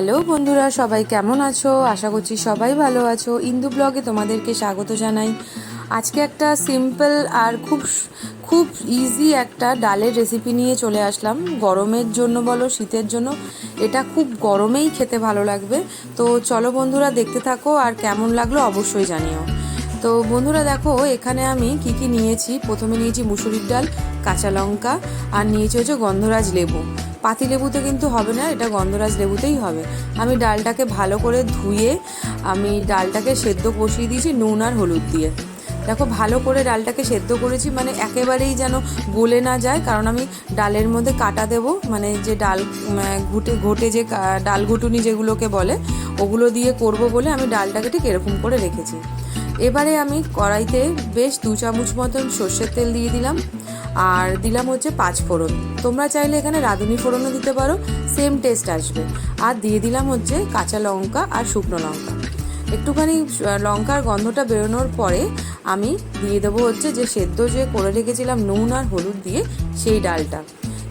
Hello বন্ধুরা, সবাই কেমন আছো? আশা করছি সবাই ভালো আছো। ইন্দু ব্লগে তোমাদেরকে স্বাগত জানাই। আজকে একটা সিম্পল আর খুব খুব ইজি একটা ডালের রেসিপি নিয়ে চলে আসলাম। গরমের জন্য বলো, শীতের জন্য এটা খুব গরমেই খেতে ভালো লাগবে। তো চলো বন্ধুরা, দেখতে থাকো, আর কেমন লাগলো অবশ্যই জানিও। তো বন্ধুরা দেখো, এখানে আমি কি কি নিয়েছি। প্রথমে নিয়েছি মুসুরির ডাল, কাঁচা লঙ্কা, আর নিয়েছি হচ্ছে গন্ধরাজ লেবু। পাতি লেবুতে কিন্তু হবে না, এটা গন্ধরাজ লেবুতেই হবে। আমি ডালটাকে ভালো করে ধুয়ে আমি ডালটাকে সেদ্ধ বসিয়ে দিয়েছি নুন আর হলুদ দিয়ে। দেখো, ভালো করে ডালটাকে সেদ্ধ করেছি, মানে একেবারেই যেন গলে না যায়, কারণ আমি ডালের মধ্যে কাটা দেব, মানে যে ডাল ঘুটে যে ডাল ঘুটুনি যেগুলোকে বলে, ওগুলো দিয়ে করব বলে আমি ডালটাকে ঠিক এরকম করে রেখেছি। এবারে আমি কড়াইতে বেশ 2 চামচ মতন সর্ষের তেল দিয়ে দিলাম, আর দিলাম হচ্ছে 5 ফোড়ন। তোমরা চাইলে এখানে রাঁধুনি ফোড়নও দিতে পারো, সেম টেস্ট আসবে। আর দিয়ে দিলাম হচ্ছে কাঁচা লঙ্কা আর শুকনো লঙ্কা। একটুখানি লঙ্কার গন্ধটা বেরোনোর পরে আমি দিয়ে দেবো হচ্ছে যে সেদ্ধ যে করে রেখেছিলাম নুন আর হলুদ দিয়ে সেই ডালটা।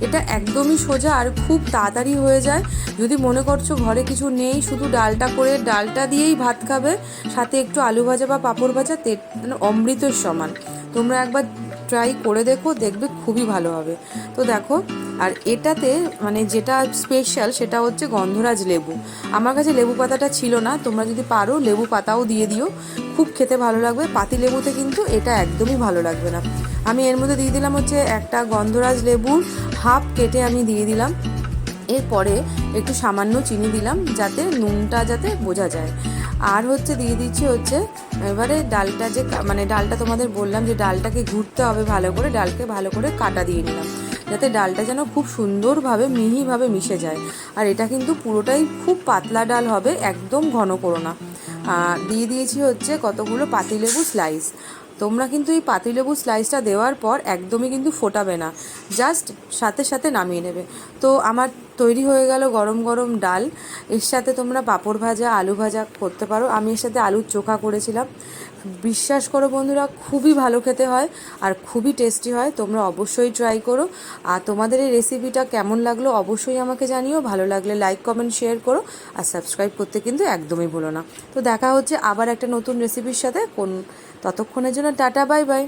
এটা একদমই সোজা আর খুব তাড়াতাড়ি হয়ে যায়। যদি মনে করছো ঘরে কিছু নেই, শুধু ডালটা করে ডালটা দিয়েই ভাত খাবে, সাথে একটু আলু ভাজা বা পাঁপড় ভাজা, অমৃতের সমান। তোমরা একবার ট্রাই করে দেখো, দেখবে খুবই ভালো হবে। তো দেখো, আর এটাতে মানে যেটা স্পেশাল সেটা হচ্ছে গন্ধরাজ লেবু। আমার কাছে লেবু পাতাটা ছিল না, তোমরা যদি পারো লেবু পাতাও দিয়ে দিও, খুব খেতে ভালো লাগবে। পাতি লেবুতে কিন্তু এটা একদমই ভালো লাগবে না। আমি এর মধ্যে দিয়ে দিলাম হচ্ছে একটা গন্ধরাজ লেবুর হাফ কেটে আমি দিয়ে দিলাম। এরপরে একটু সামান্য চিনি দিলাম, যাতে নুনটা যাতে বোঝা যায়। আর হচ্ছে দিয়ে দিচ্ছি হচ্ছে এবারে ডালটা, যে মানে ডালটা তোমাদের বললাম যে ডালটাকে ঘুরতে হবে ভালো করে, ডালকে ভালো করে কাটা দিয়ে নিলাম, যাতে ডালটা যেন খুব সুন্দরভাবে মিহিভাবে মিশে যায়। আর এটা কিন্তু পুরোটাই খুব পাতলা ডাল হবে, একদম ঘন করো না। দিয়ে দিয়েছি হচ্ছে কতগুলো পাতিলেবু স্লাইস। তোমরা কিন্তু এই পাতিলেবু স্লাইসটা দেওয়ার পর একদমই কিন্তু ফোটাবে না, জাস্ট সাথে সাথে নামিয়ে নেবে। তো আমার তৈরি হয়ে গেল গরম গরম ডাল। এর সাথে তোমরা পাঁপড় ভাজা, আলু ভাজা করতে পারো। আমি এর সাথে আলুর চোখা করেছিলাম। বিশ্বাস করো বন্ধুরা, খুবই ভালো খেতে হয় আর খুবই টেস্টি হয়। তোমরা অবশ্যই ট্রাই করো। আর তোমাদের এই রেসিপিটা কেমন লাগলো অবশ্যই আমাকে জানিও। ভালো লাগলে লাইক, কমেন্ট, শেয়ার করো, আর সাবস্ক্রাইব করতে কিন্তু একদমই ভুলো না। তো দেখা হচ্ছে আবার একটা নতুন রেসিপির সাথে। ততক্ষণের জন্য টাটা, বাই বাই।